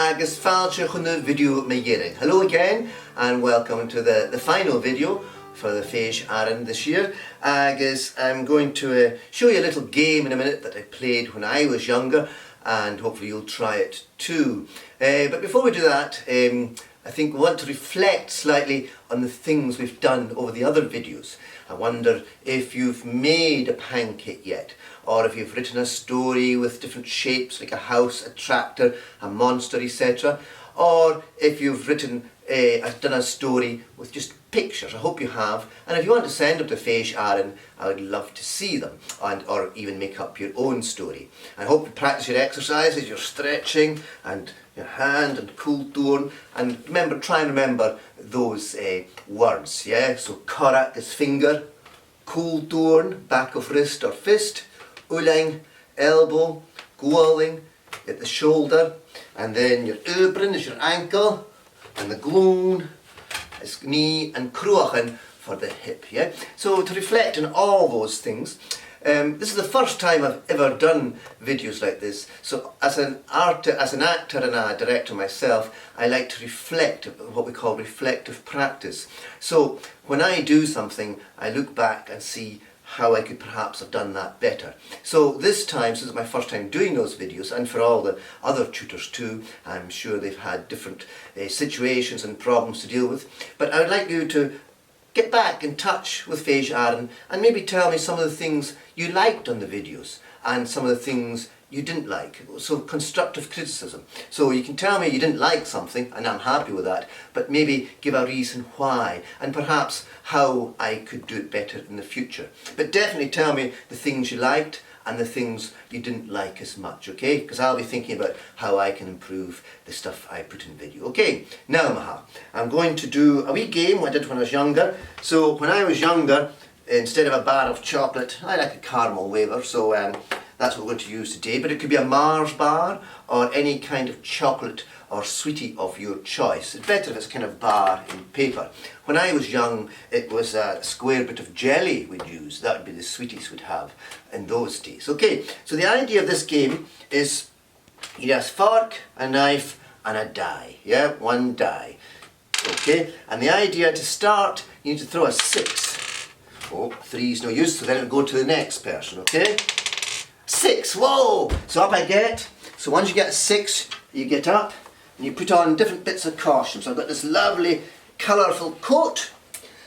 agus fáilte chun na video me dhéireann. Hello again and welcome to the final video for the feisarainnonline this year. Agus I'm going to show you a little game in a minute that I played when I was younger, and hopefully you'll try it too. But before we do that, I think we want to reflect slightly on the things we've done over the other videos. I wonder if you've made a pancake yet, or if you've written a story with different shapes like a house, a tractor, a monster, etc. Or if you've done a story with just pictures. I hope you have. And if you want to send them to feisarainnonline, I would love to see them, or even make up your own story. I hope you practice your exercises, your stretching and your hand and cur-seachdan, and remember, try and remember those words, yeah? So cur is finger, cur-seachdan, back of wrist or fist, uilleadh, elbow, cumail at the shoulder, and then your oibreann is your ankle, and the glún is knee, and cur-seachdan for the hip, yeah? So to reflect on all those things, this is the first time I've ever done videos like this, so as an actor and a director myself, I like to reflect, what we call reflective practice. So when I do something, I look back and see how I could perhaps have done that better. So this time, since it's my first time doing those videos, and for all the other tutors too, I'm sure they've had different situations and problems to deal with, but I would like you to get back in touch with feisarainnonline and maybe tell me some of the things you liked on the videos and some of the things you didn't like. So constructive criticism. So you can tell me you didn't like something and I'm happy with that, but maybe give a reason why and perhaps how I could do it better in the future. But definitely tell me the things you liked and the things you didn't like as much, okay? Because I'll be thinking about how I can improve the stuff I put in video. Okay, now Maha, I'm going to do a wee game I did when I was younger. So when I was younger, instead of a bar of chocolate, I like a caramel wafer, so that's what we're going to use today. But it could be a Mars bar or any kind of chocolate or sweetie of your choice. It's better if it's kind of bar in paper. When I was young, it was a square bit of jelly we'd use. That would be the sweeties we'd have in those days. Okay, so the idea of this game is you have a fork, a knife and a die. Yeah, one die. Okay, and the idea to start, you need to throw a 6. Oh, 3's no use, so then it'll go to the next person, okay? 6, whoa! So up I get. So once you get a 6, you get up and you put on different bits of costume. So I've got this lovely colourful coat,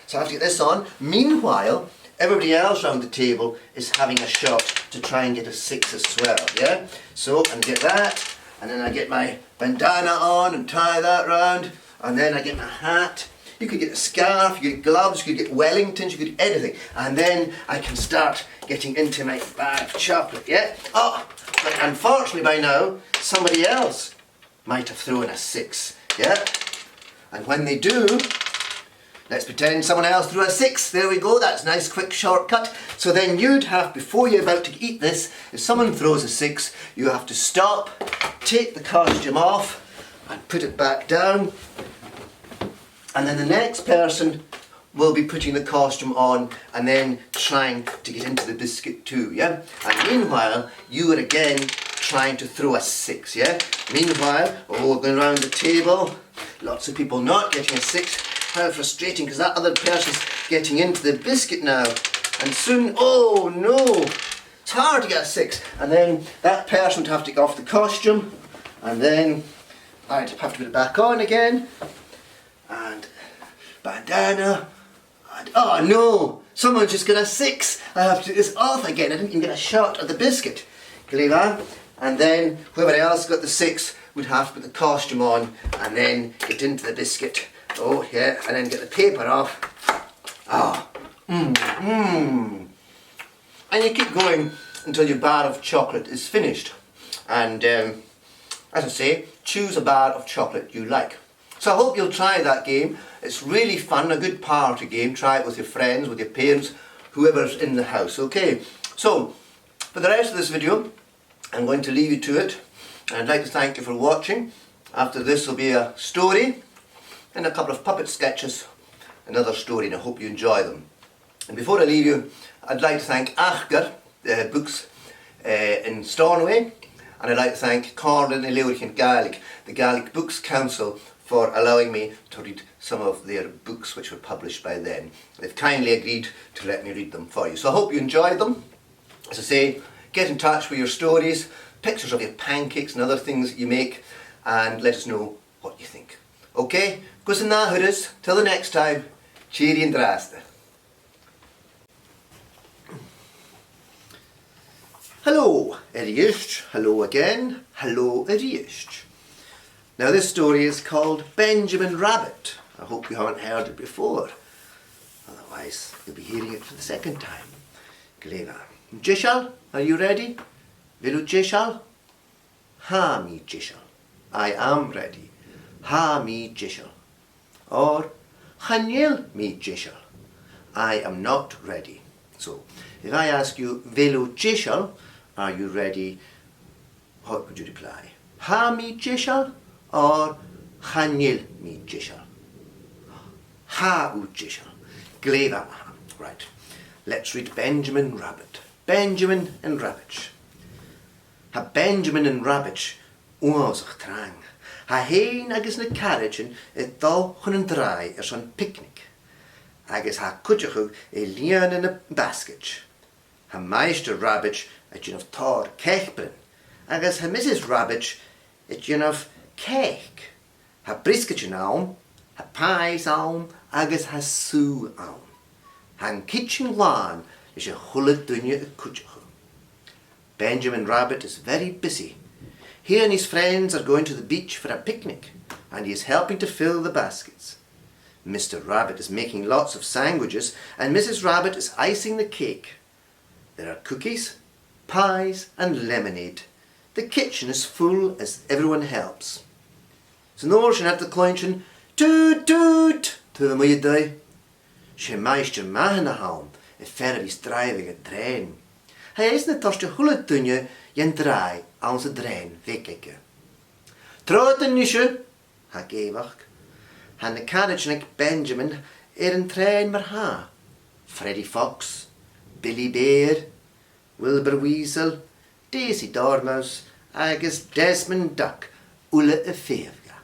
so I have to get this on. Meanwhile, everybody else around the table is having a shot to try and get a 6 as well, yeah? So, and get that, and then I get my bandana on and tie that round, and then I get my hat. You could get a scarf, you could get gloves, you could get Wellingtons, you could get anything. And then I can start getting into my bag of chocolate, yeah? Oh, but unfortunately by now, somebody else might have thrown a 6, yeah? And when they do, let's pretend someone else threw a 6. There we go, that's a nice quick shortcut. So then you'd have, before you're about to eat this, if someone throws a 6, you have to stop, take the costume off, and put it back down. And then the next person will be putting the costume on and then trying to get into the biscuit too, yeah? And meanwhile, you are again trying to throw a 6, yeah? Meanwhile, oh, going around the table, lots of people not getting a 6. How frustrating, because that other person's getting into the biscuit now. And soon, oh no, it's hard to get a 6. And then that person would have to take off the costume, and then I'd have to put it back on again. And bandana, and oh no, someone just got a 6. I have to do this off again. I didn't even get a shot at the biscuit. Geamaichean. And then whoever else got the 6 would have to put the costume on and then get into the biscuit. Oh yeah, and then get the paper off. Ah, And you keep going until your bar of chocolate is finished. And as I say, choose a bar of chocolate you like. So I hope you'll try that game. It's really fun, a good party game. Try it with your friends, with your parents, whoever's in the house, okay? So, for the rest of this video, I'm going to leave you to it. And I'd like to thank you for watching. After this will be a story and a couple of puppet sketches, another story, and I hope you enjoy them. And before I leave you, I'd like to thank Artair Books in Stornoway, And I'd like to thank Corlin and Gaelic, the Gaelic Books Council, for allowing me to read some of their books which were published by them. They've kindly agreed to let me read them for you. So I hope you enjoyed them. As I say, get in touch with your stories, pictures of your pancakes and other things that you make, and let us know what you think. Okay? Gwys yn na hwyrys. Till the next time. Cheery and draste. Hello, Eriist. Hello again. Hello, Eriist. Now this story is called Benjamin Rabbit. I hope you haven't heard it before. Otherwise, you'll be hearing it for the second time. Gleva. Jishal, are you ready? Vilu Jishal? Ha mi Jishal. I am ready. Ha mi Jishal. Or Chanil mi Jishal. I am not ready. So, if I ask you Vilu Jishal, are you ready? What would you reply? Ha mi Jishal or Chanil mi Jishal? Ha u Jishal. Gleva. Right. Let's read Benjamin Rabbit. Benjamin and Rabbit. Ha Benjamin and Rabbit oazach trang. Ha heen agus na carriage it dal chun dry son picnic. Agus ha cudjachug lian in a basket. Ha Meister Rabbit a gin of tar kechbrin. Agus ha Mrs. Rabbit a gin of cake. Ha brisket aum, ha pies aum, agus ha sue aum. Han kitchen lawn is a hulle dunje a cudjachug. Benjamin Rabbit is very busy. He and his friends are going to the beach for a picnic, and he is helping to fill the baskets. Mr. Rabbit is making lots of sandwiches, and Mrs. Rabbit is icing the cake. There are cookies, pies, and lemonade. The kitchen is full as everyone helps. Snor sin at the cloinchen, toot toot, to the muiday. She Meister Mahana haum, if ferry is driving a train. Hij is net als de hulle dunje jen draai aan zijn drein wegkijken. Troot een nisje, ha gevach. Han de carriage nek Benjamin een trein maar ha. Freddy Fox, Billy Bear, Wilbur Weasel, Daisy Dormouse, agus Desmond Duck, ulle a feavga.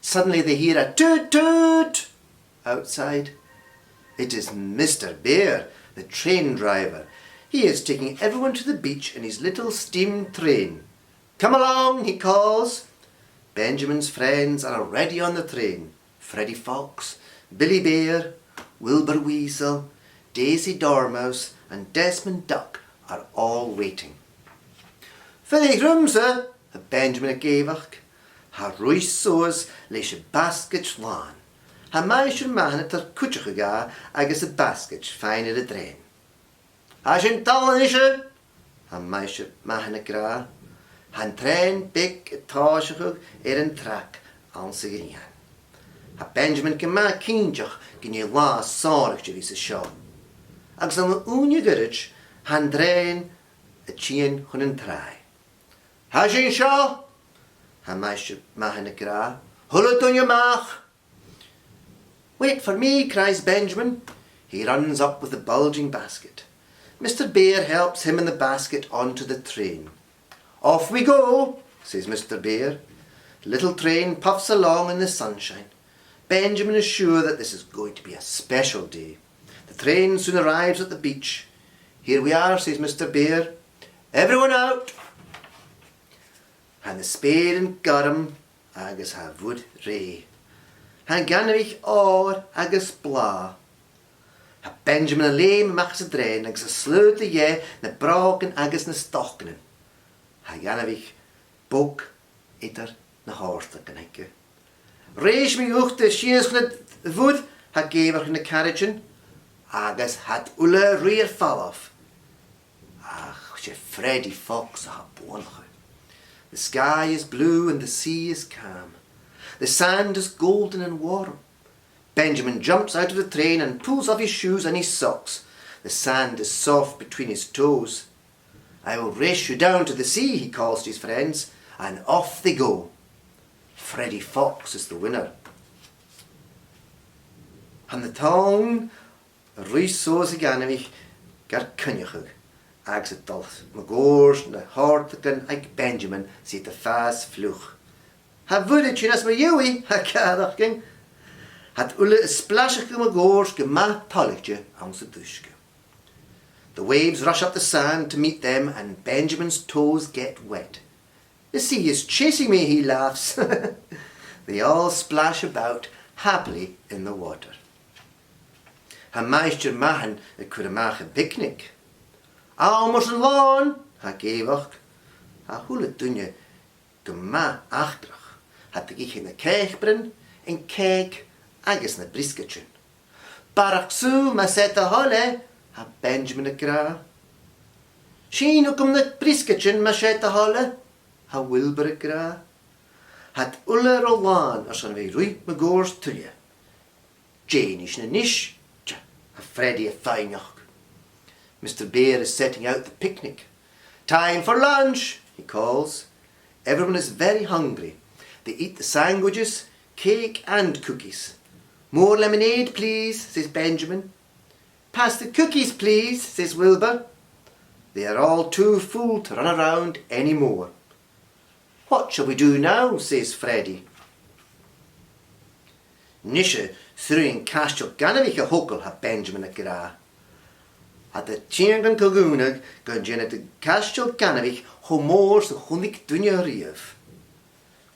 Suddenly they hear a toot toot outside. It is Mr. Bear, the train driver. He is taking everyone to the beach in his little steam train. Come along, he calls. Benjamin's friends are already on the train. Freddy Fox, Billy Bear, Wilbur Weasel, Daisy Dormouse and Desmond Duck are all waiting. Fyddig rhwmsa, a Benjamin a gevach. Ha rwys soas leis a basket lan. Ha maisir mahan at a cwtchach ga agus a basket fine at a drain. Ha sin talan ishe? Ha maisir mahan a gra. Han trein big a táisachug an track an sa grían. Ha Benjamin can ma cínteach gyn i lá sárach de vis a seo. Agus an úne gyrich han drein a tîn chun an trai. Ha sin seo? Ha maisir mahan a gra. Hulle dun je mach. Wait for me, cries Benjamin. He runs up with the bulging basket. Mr. Bear helps him and the basket onto the train. Off we go, says Mr. Bear. The little train puffs along in the sunshine. Benjamin is sure that this is going to be a special day. The train soon arrives at the beach. Here we are, says Mr. Bear. Everyone out. And the spade and garum agus ha wood ray. Han ganrich or agus bla. Ha Benjamin a leem machs a drain agus a slute je na braken agus na stokkenen. Ha ganrich bok itter na haarstakken hekke. Reis mi uch de schies net wood ha gever in de carriagen agus hat ulle rear fall off. Ach, she Freddy Fox ha bonche. The sky is blue and the sea is calm. The sand is golden and warm. Benjamin jumps out of the train and pulls off his shoes and his socks. The sand is soft between his toes. I will race you down to the sea, he calls to his friends, and off they go. Freddy Fox is the winner. And the town rhys so's ganamich gar cynnechug, agus a dul magórs na hártagan ag Benjamin si de fás fluch. Ha vudet sin as ma jowi, ha cadachgin. Had ulle a splashach go magórs ge ma toligje aan sa duske. The waves rush up the sand to meet them and Benjamin's toes get wet. The sea is chasing me, he laughs. They all splash about happily in the water. Ha meisjer machen a cur-seachdan picnic. Almers an lawn, ha gevach. Ha hule dunje go ma achtrach. Had de gich in de keichbrin, in keik, agus na brisketjen. Barach su ma set a holle, ha Benjamin a gra. Sheen ook na brisketjen ma set a holle, ha Wilbur a gra. Had ulle rolaan as an vei rui me goors tuilleadh. Jane is na nish, ha Freddy a feinach. Mr. Bear is setting out the picnic. Time for lunch, he calls. Everyone is very hungry. They eat the sandwiches, cake and cookies. More lemonade, please, says Benjamin. Pass the cookies, please, says Wilbur. They are all too full to run around any more. What shall we do now, says Freddy. Nisha thruin castio ganavich a hokkel ha Benjamin a gra. Had the tjengan kogunag gun jenna de castio ganavich homoors de hunnik dunja rief.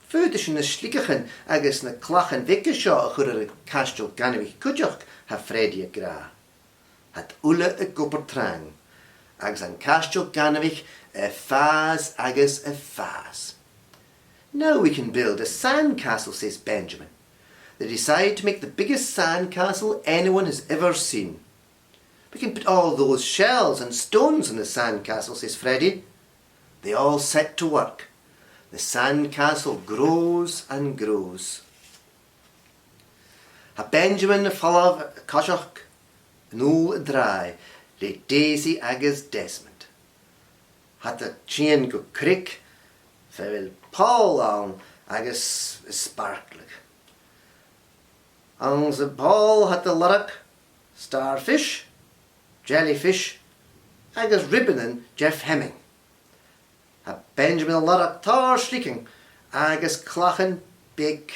Fuidir na slikachen agus na clachan vice seo a chur a castio ganavich cudioch ha Freddy a gra. Had ulle a gopper trang, agus an castio ganavich a faz agus a faz. Now we can build a sand castle, says Benjamin. They decide to make the biggest sand castle anyone has ever seen. We can put all those shells and stones in the sand castle, says Freddy. They all set to work. The sand castle grows and grows. Ha Benjamin follav coshach nul dry, le Daisy agus Desmond. Had the chain go crick, fel Paul on agus sparklig. On the Paul had the larach, starfish, jellyfish, agus ribbenin Jeff Hemming. Ha Benjamin larach tar shrieking, agus clachan big.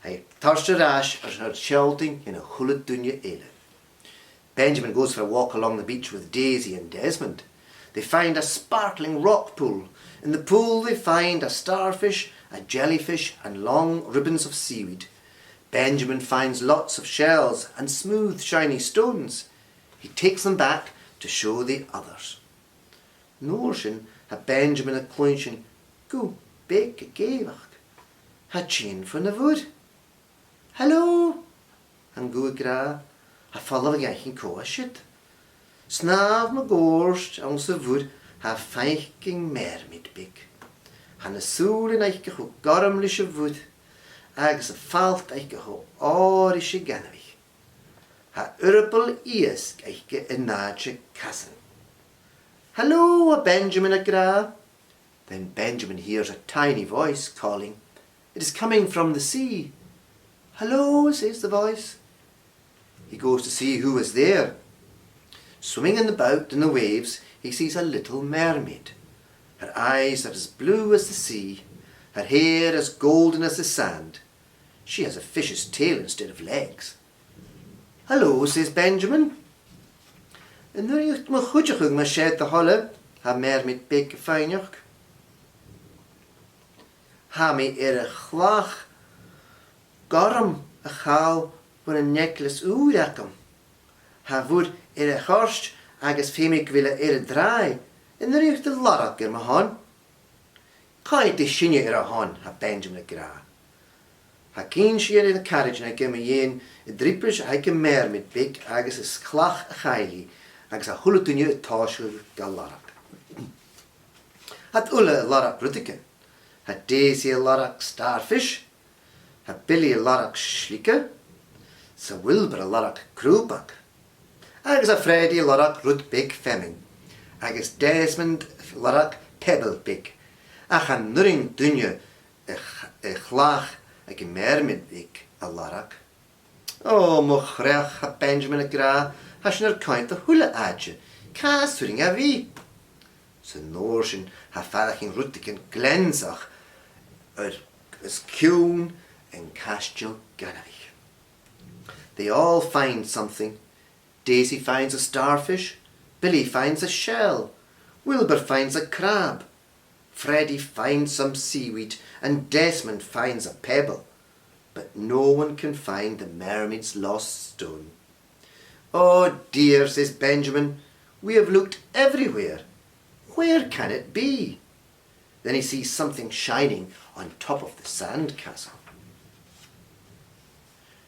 Hij tarste rash as her shouting in a hullet dunje ele. Benjamin goes for a walk along the beach with Daisy and Desmond. They find a sparkling rock pool. In the pool they find a starfish, a jellyfish and long ribbons of seaweed. Benjamin finds lots of shells and smooth shiny stones. He takes them back to show the others. Norshin ha Benjamin a cloinshin go big a gevach. Ha chin van de wood. Hello! Han go gra ha follow a gaichin koa shit. Snav ma gorst on se wood ha feiking mermid big. Han a soul in eike go gormlische wood. Agus a falt eike go orische ganavich. Ha urpel ies eike a naadje cousin. Hello, a Benjamin a gra. Then Benjamin hears a tiny voice calling. It is coming from the sea. Hello, says the voice. He goes to see who is there. Swimming about in the waves, he sees a little mermaid. Her eyes are as blue as the sea, her hair as golden as the sand. She has a fish's tail instead of legs. Hello, says Benjamin. En nu jucht me goedjechung me shed the holle, ha mermaid big feinjoch. Ha me a chlach, gorm a chal voor a necklace oerakum. Ha woed a horst agus femik wille a draai, en nu jucht de larrak me han. Kai de shinje a han, ha Benjamin a gra. Ha keen she in the carriage and I give me yen a drippers I can mermaid big agus a chlach a chaili. Agus a hulletunje a táisiúil gal larach. Had ulle a larach rutike. Had Daisy a larach starfish. Had Billy a larach slike. Sa Wilbur a larach krúbak. Agus a Freddy a larach rut big femming. Agus Desmond a larach pebble big. Ach an nuring dunje a chlach ag a mermaid big a larach. Oh, mo chrech ha Benjamin a gra. Has er kaint a hula adje. Cas turing a vi. So notion ha fallaching rutiken glenzach as Kuhn and Castel Gaelic. They all find something. Daisy finds a starfish, Billy finds a shell, Wilbur finds a crab, Freddie finds some seaweed, and Desmond finds a pebble. But no one can find the mermaid's lost stone. Oh dear, says Benjamin, we have looked everywhere. Where can it be? Then he sees something shining on top of the sand castle.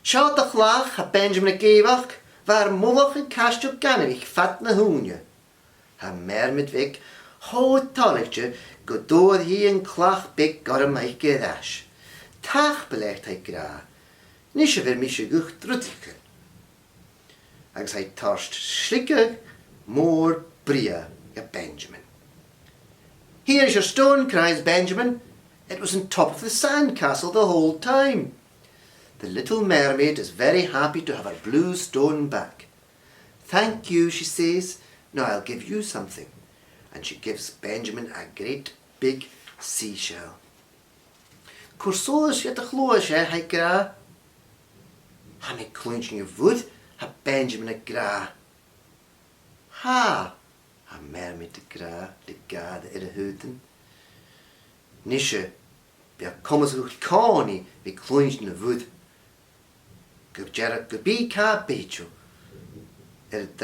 Schaut doch lach ha Benjamin a gevach, waar Molach en Castel Gaelic fat na hoonje. Ha mermaid vik, ho tollichtje, godood hi en klach big got hem eich gerash. Tach belegt hij gra, nische vir mische guch druttiken. Agus hij torst schlikke, more bria ja Benjamin. Here is your stone, cries Benjamin. It was on top of the sand castle the whole time. The little mermaid is very happy to have her blue stone back. Thank you, she says. Now I'll give you something. And she gives Benjamin a great big seashell. Cur-seachdan yet a chloas hij gra. Ha me clunching je voet, ha Benjamin a gra. Ha! Ha mermaid de gra, de gade in de huten. Nische, bia commas uch cani, vi clunching je voet. Gub Gerard gubi ka becho. Het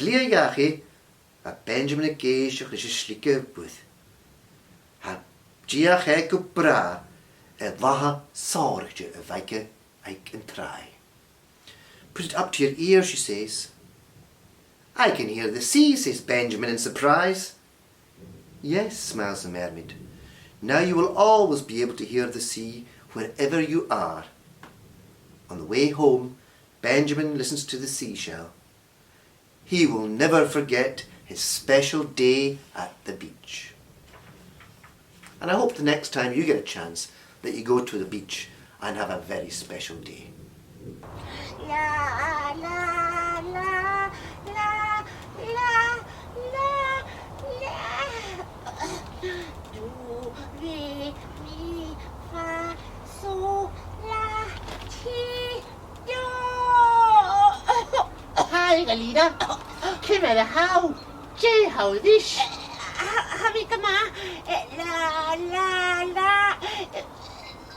leerjache, ha Benjamin a geisach is a slikke voet. Ha giach he gub bra, laha sorgje a weike eik en try. Put it up to your ear, she says. I can hear the sea, says Benjamin in surprise. Yes, smiles the mermaid. Now you will always be able to hear the sea wherever you are. On the way home, Benjamin listens to the seashell. He will never forget his special day at the beach. And I hope the next time you get a chance that you go to the beach and have a very special day. La la la la la la la. Do re mi fa so la ti do. Hi, Galina. Cumail how? Jay how this? Habi kama la la la.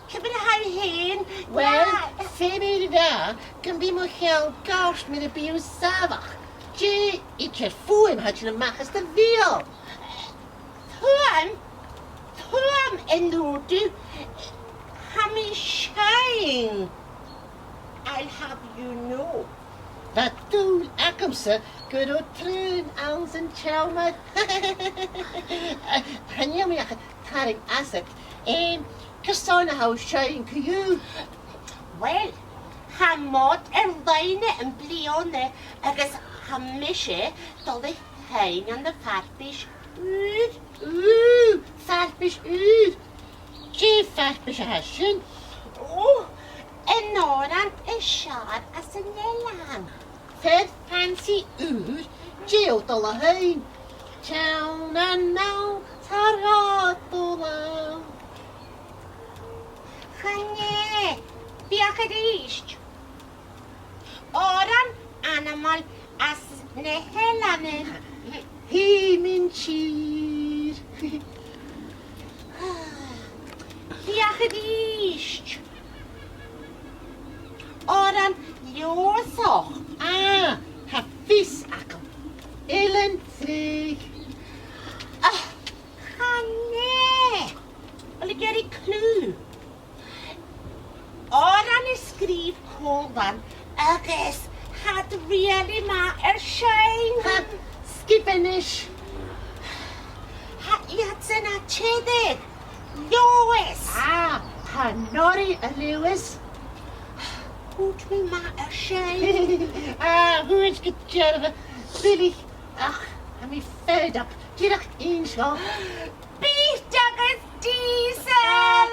Cumail how heen. Well, Phoebe da can be more hell ghost with a beer savach. Jay, it just fool him had you mach as the veal. Tuam en ludu. Hami shine. I'll have you know. That tool akamsa good old train owls and chelmad. And you make a taring asset. Kasana how shine to you. Well, ha mod reine en blione agus ha mische dolly hein aan de fatfish uit. Ooh, fatfish ood. Gee, fatfish hashin. Oh, en noran is shard as een lelang. Fed fancy ood. Gee, otola hein. Town and now, taratola. Chanye, biachadist. Oran animal as nehelane. He min cheer. Biachadist. Oran yourself. Ah, ha vis akum. Ellen free. Chanye. Wil ik jullie clue? Oran is skrif koldan. Agus had really ma shine. Ha skipenish. Ha yatsen a chede. Lewis. Ah, ha nori a Lewis. Hoed me ma shine. Ah, who is get jerve? Billy. Ach, I'm me fed up. Dirach inschal. Beef jaggers diesel.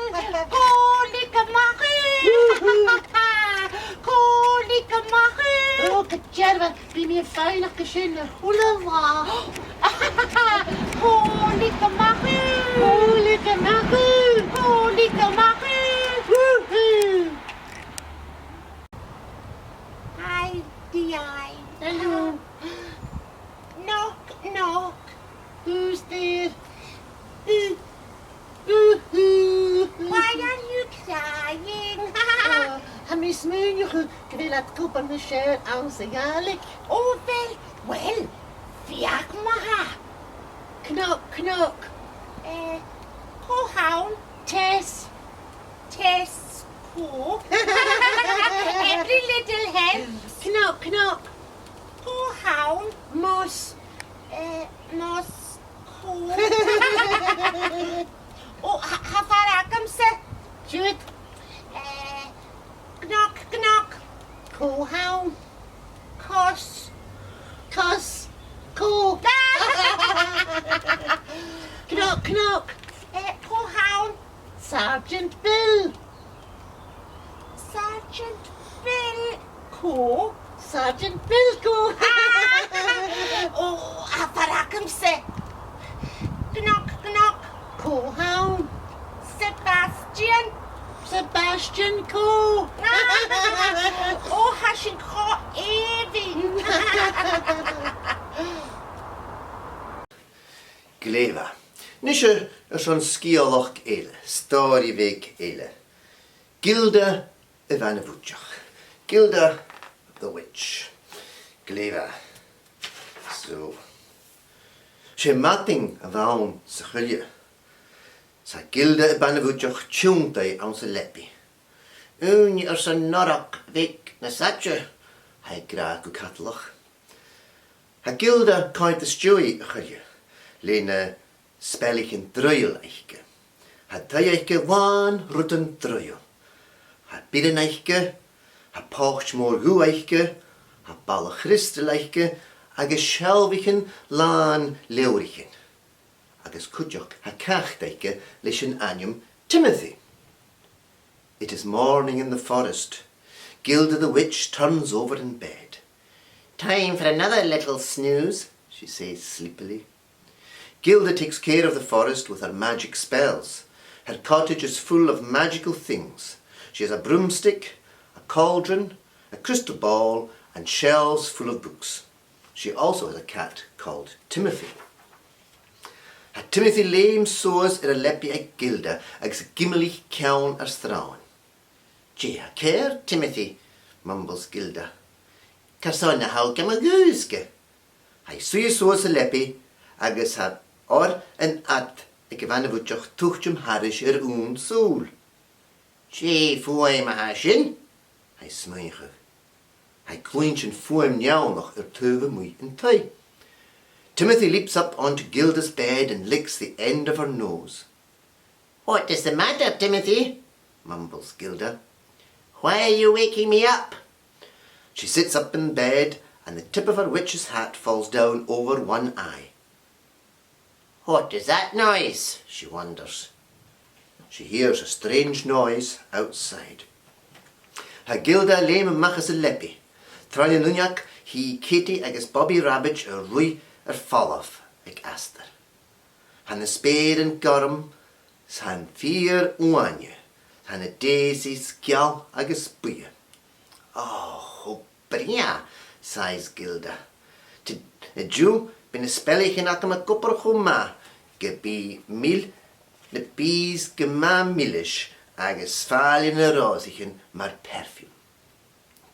Holy kamachi. Oh, get Gerwe, be me veilig gezinnen. Hoela. Holy cumaill! Holy cumaill! Holy cumaill! Woohoo! Hi, DI. Hello. Knock, knock. Who's there? Who? Woohoo! Why are you crying? Han mi smynige grillat koppen med kär aus Gaelic. Oh, well, fiach maha. Knock, knock. Cohaun, Tess. Tess, co. Every little helps. Knock, knock. Cohaun, Moss. nos, co. Oh, hafaragam Shoot. Knock, knock. Cohound. Cos. Cuss. Co. Knock, knock. Cohaun, Sergeant Bill. Sergeant Bill, co. Sergeant Bill go. Oh, hafaragam Knock, knock. Cohound. Sebastian. Sebastian Co. Oh, hashin co Evie. Gleva. Nische son skialach ele, story week ele. Gilda Ivanovutjach. Gilda the witch. Gleva. So. She matting around Sachulje. Sa Gilda Ivanovutjach tjuntai aan zijn leppi. Unje zijn norak week na satje. Hij graag u katlach. Ha Gilda kaint de stjoei achulje. Lene spellichen druil eichke. Ha teichke waan Rudan druil. Ha bidden eichke. Ha paacht moor gu eichke. Ha balle christel eichke. Agus shelvichen laan leurichen. Agus kudjok ha kacht eichke lichen anum Timothy. It is morning in the forest. Gilda the witch turns over in bed. Time for another little snooze, she says sleepily. Gilda takes care of the forest with her magic spells. Her cottage is full of magical things. She has a broomstick, a cauldron, a crystal ball, and shelves full of books. She also has a cat called Timothy. Ha Timothy leim soas a leppi ag Gilda agus geamaichean strawn. Gee, care, Timothy, mumbles Gilda. Carsona how gam a gooske. Hai sui soas a leppi agus ha or an at ag Ivanovutjach tuchtum harish own soul. Gee, fuaim a hashin, hai smeichig. Hij klointje foam jou nog tuve mui in tui. Timothy leaps up onto Gilda's bed and licks the end of her nose. What is the matter, Timothy? Mumbles Gilda. Why are you waking me up? She sits up in bed and the tip of her witch's hat falls down over one eye. What is that noise? She wonders. She hears a strange noise outside. Ha Gilda leim machas a leppi. Traine nunjak he Katie agus Bobby Rabbit a rui fallaf ag Aster. Han a spade and gorm, han 4 oanje, han a daisy skjal agus buie. Oh, bria, sighs Gilda. A Jew bin a spellichen akam a gopper chuma, gebi mil, de bees gema milish, agus falin a rosichen mar perfume.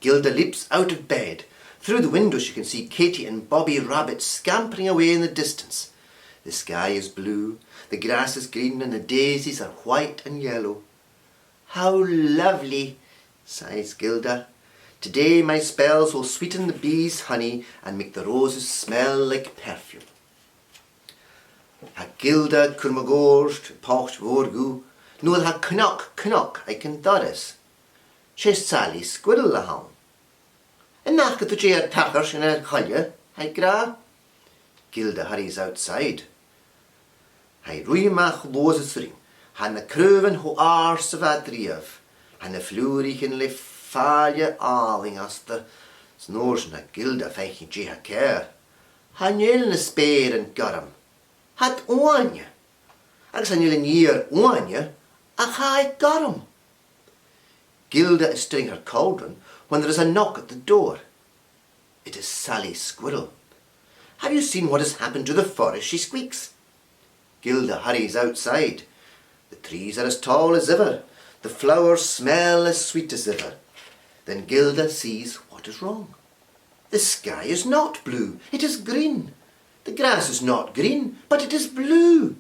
Gilda leaps out of bed. Through the window she can see Katie and Bobby Rabbit scampering away in the distance. The sky is blue, the grass is green, and the daisies are white and yellow. How lovely, sighs Gilda. Today my spells will sweeten the bees' honey and make the roses smell like perfume. Ha Gilda curmagorst, pocht vorgu, nul ha knock, I can doris. She's Sally squirrel la hound. En nach to je tachers in a cholle, hij gra. Gilda hurries outside. Hij roeimach lozes ring, han a kreuven ho aarse va driev, han a flurichen le falje aling as de Snores na Gilda feichen G ha care. Ha nil na spade and garum. Hat oanje. Agus ha nil in year oanje, a ha garum. Gilda is stirring her cauldron when there is a knock at the door. It is Sally Squirrel. Have you seen what has happened to the forest? She squeaks. Gilda hurries outside. The trees are as tall as ever. The flowers smell as sweet as ever. Then Gilda sees what is wrong. The sky is not blue, it is green. The grass is not green, but it is blue.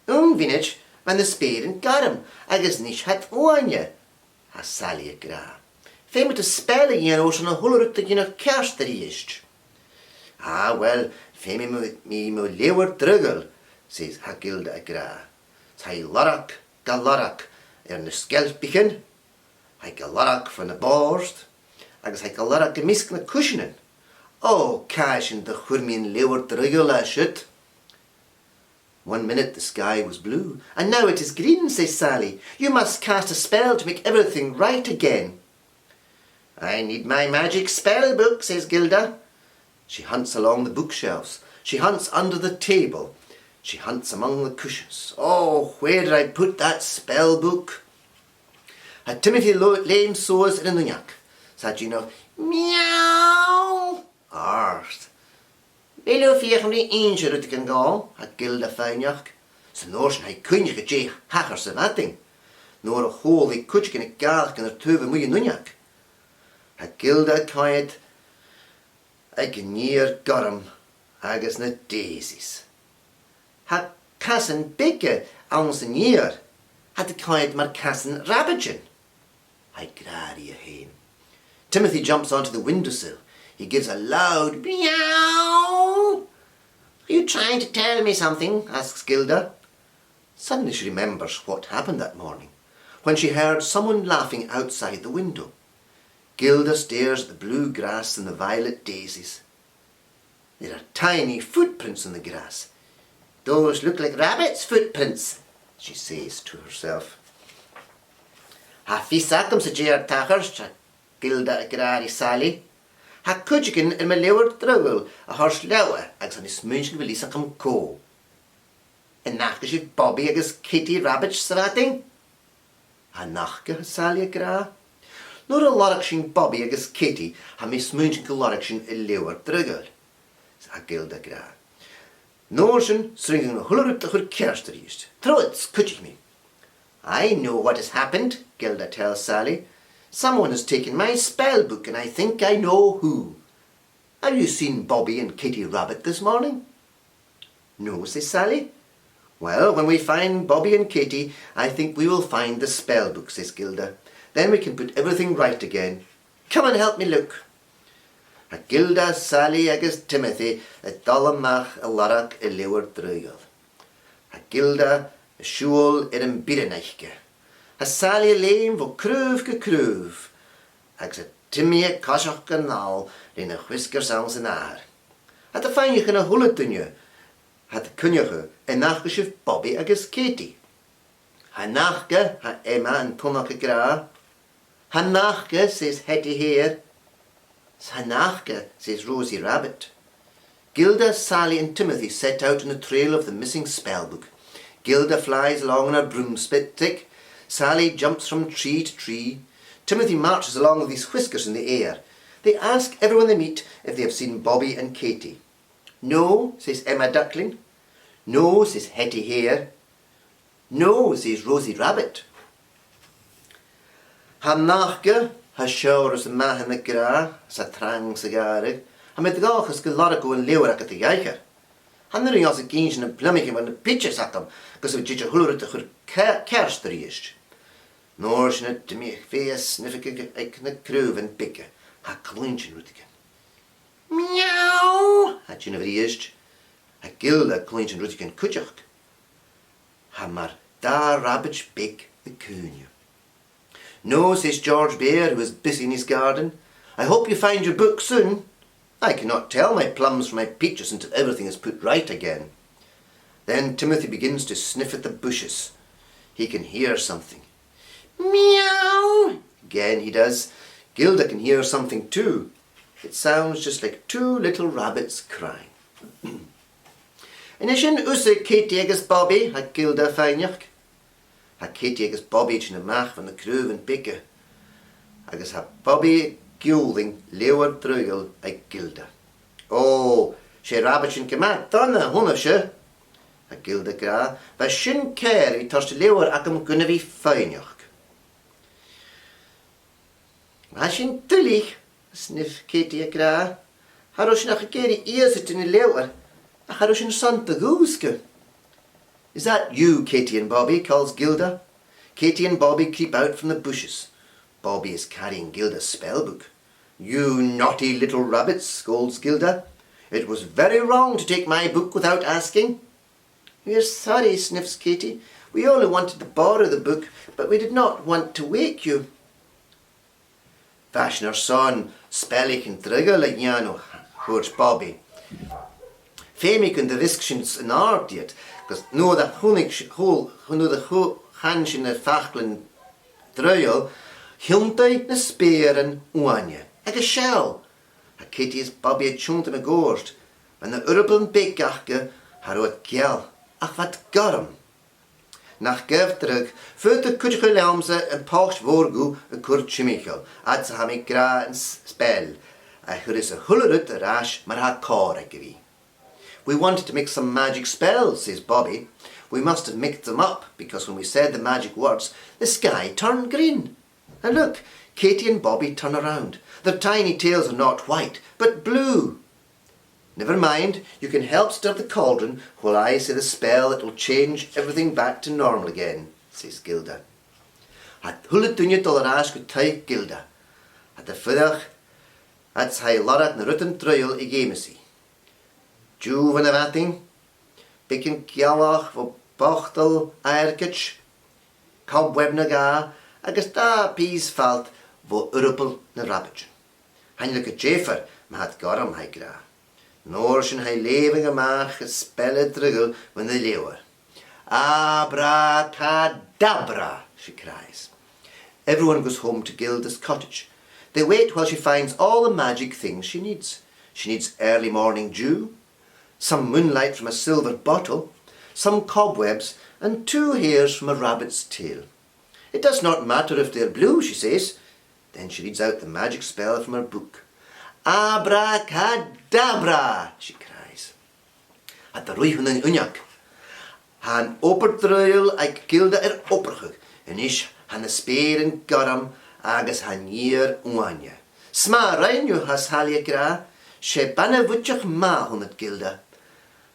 Vinich, van the spade and garum, agus nish hat oanje, ha Sally a gra. Fe met a spelle jen oos an a hullerut dat jen a kerster ist. Ah, well, fe me mo leeuwer druggel, says ha Gilda a gra. Hij lorrak, galorrak, na skelpichen. Hij galorrak van de borst. Agus hij galorrak gemisk na kushenen. Oh, cashin de churmien leeuwer druggel a shit. 1 minute the sky was blue, and now it is green, says Sally. You must cast a spell to make everything right again. I need my magic spell book, says Gilda. She hunts along the bookshelves. She hunts under the table. She hunts among the cushions. Oh, where did I put that spell book? Had Timothy lame sores in the nyak. Said Gino, meow. Arst. Willow vier van die eentje dat ik kan gaan, had Gilda fijnjak. Ze noorsen hij kunje gejee hacher se watting. Noor een hol die kutje in een kaal kan er tuven moeie nunjak. Had Gilda kwijt. Ik neer garum, agus na daisies. Had kassen bikke aan zijn neer. Had de kwijt maar kassen rabbitjen. Hij graad hier heen. Timothy jumps onto the windowsill. He gives a loud meow. Are you trying to tell me something? Asks Gilda. Suddenly she remembers what happened that morning, when she heard someone laughing outside the window. Gilda stares at the blue grass and the violet daisies. There are tiny footprints in the grass. Those look like rabbits' footprints, she says to herself. Ha feisarainnonline sa jeer tachers, Gilda agrari Sally. Ha cudgegan in my leeuwer drugel a hors lewe agus an is munchen velisa come co. En nachge she Bobby agus Kitty Rabbit srating? Ha nachge ha Sally gra? Nor a lorach sin Bobby agus Kitty ha mis munchen go lorach sin a leeuwer drugel. Ha Gilda gra. Noorsen stringen a hullerut a chur kerster ist. Trouwits, cudgeg me. I know what has happened, Gilda tells Sally. Someone has taken my spell book and I think I know who. Have you seen Bobby and Kitty Rabbit this morning? No, says Sally. Well, when we find Bobby and Kitty, I think we will find the spell book, says Gilda. Then we can put everything right again. Come and help me look. A Gilda, Sally agus Timothy, a dolamach a lorach a leeuwer drugel. A Gilda, a shul in een bireneichke. A Sally leem vo kruv ge kruv. Agus a Timmy a kashach ganal in a whiskers aan zijn haar. Had a fijnje in a hulletunje. Had a kunjige en nachgeschif Bobby agus Katie. Ha nachge ha Emma en Tonake gra. Ha nachge says Hetty here. Ha nachge says Rosie Rabbit. Gilda, Sally and Timothy set out on the trail of the missing spellbook. Gilda flies along on her broomstick. Sally jumps from tree to tree. Timothy marches along with his whiskers in the air. They ask everyone they meet if they have seen Bobby and Katie. No, says Emma Duckling. No, says Hetty Hare. No, says Rosie Rabbit. Ha nachge, ha showers ma in the gra, sa trang sigarig. Ha met gachas galarago and leeuwer at the geiger. Han er als a geintje en plummetje van de pitjes at them, because of jitje hullerit de chur kerster ist. Noorsne te me fees sniffike ek na kruv en pikke, ha klointje rutiken. Meow, ha jine of die ist. Ha Gilda klointje rutiken kutjach. Ha mar da rabbitch big the coonje. No, says George Bear, who was busy in his garden. I hope you find your book soon. I cannot tell my plums from my peaches until everything is put right again. Then Timothy begins to sniff at the bushes. He can hear something. Meow! Again he does. Gilda can hear something too. It sounds just like two little rabbits crying. Inishin usa Katie agus Bobby ha Gilda feinach. Ha Katie agus Bobby in the mach van the cruv and pikke. Agus ha Bobby gulling leeuwer drugel ag Gilda. Oh, she rabbit in gemat donna hunna she. Ha Gilda gra, va shin care I torst leeuwer akam gunna vi feinach. Ha shin tuilleadh, sniff Katie gra. Harosh nach geri ears it in the leeuwer. Harosh in Santa Gooske. Is that you, Katie and Bobby? Calls Gilda. Katie and Bobby creep out from the bushes. Bobby is carrying Gilda's spellbook. You naughty little rabbits, scolds Gilda. It was very wrong to take my book without asking. We are sorry, sniffs Katie. We only wanted to borrow the book, but we did not want to wake you. Fashioner son, spellich and drigger like Jano, hoors Bobby. Femi kun de riskshins in artiet, because no the hansh in the fachlen druil, hilmtai na speren oanje, ag a shell. A Kitty is Bobby a chunt in a gorst, and the urbeln bekachke har oot giel, ach wat garum. Nach gev terug, voert de kutje lamse en pacht vorgu a cur-seachdan, ad sa hamik gra en spel. A hur is a hullerut a rash, maar ha kar a gevi. We wanted to make some magic spells, says Bobby. We must have mixed them up, because when we said the magic words, the sky turned green. And look, Katie and Bobby turn around. Their tiny tails are not white, but blue. Never mind, you can help stir the cauldron while I say the spell that will change everything back to normal again, says Gilda. At hullet dunje dollar good type Gilda. At the fudach, at hai lorat na rutten truil I gemesi. Jew van a vating, bikin kialach vo bochtel airkich, cobweb na ga, agus da peas falt vo urupel na rabbit. Heinlijk a jefer, ma had garum hai gra. Nor sin hai leving a mach a spelle drugel when they leeuwer. Abracadabra, she cries. Everyone goes home to Gilda's cottage. They wait while she finds all the magic things she needs. She needs early morning dew, some moonlight from a silver bottle, some cobwebs, and 2 hairs from a rabbit's tail. It does not matter if they're blue, she says. Then she reads out the magic spell from her book. Abracadabra, she cries. At the roichen in unjak. Han operdruil ag Gilda oppergug, en ish han the spear and garum agus han year oanje. Sma reinju has halia gra, she banna vutjach ma hun at Gilda.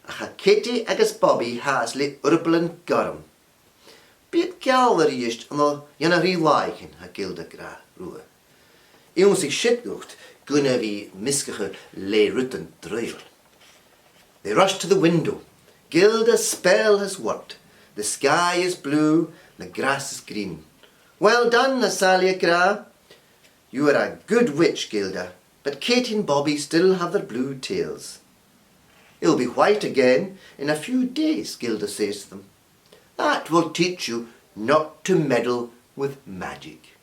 Ach Kitty agus Bobby has li urbelen garum. Beat galder ist an jana ri laiken ha Gilda gra ruhe. Eon sich shit gocht, gunna vi miskige le rutten druil. They rush to the window. Gilda's spell has worked. The sky is blue, the grass is green. Well done, Nasalia Gra. You are a good witch, Gilda, but Katie and Bobby still have their blue tails. It'll be white again in a few days, Gilda says to them. That will teach you not to meddle with magic.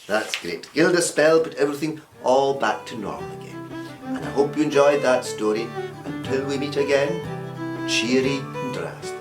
That's great. Gilda's spell put everything all back to normal again. And I hope you enjoyed that story. Until we meet again, cheery and drast.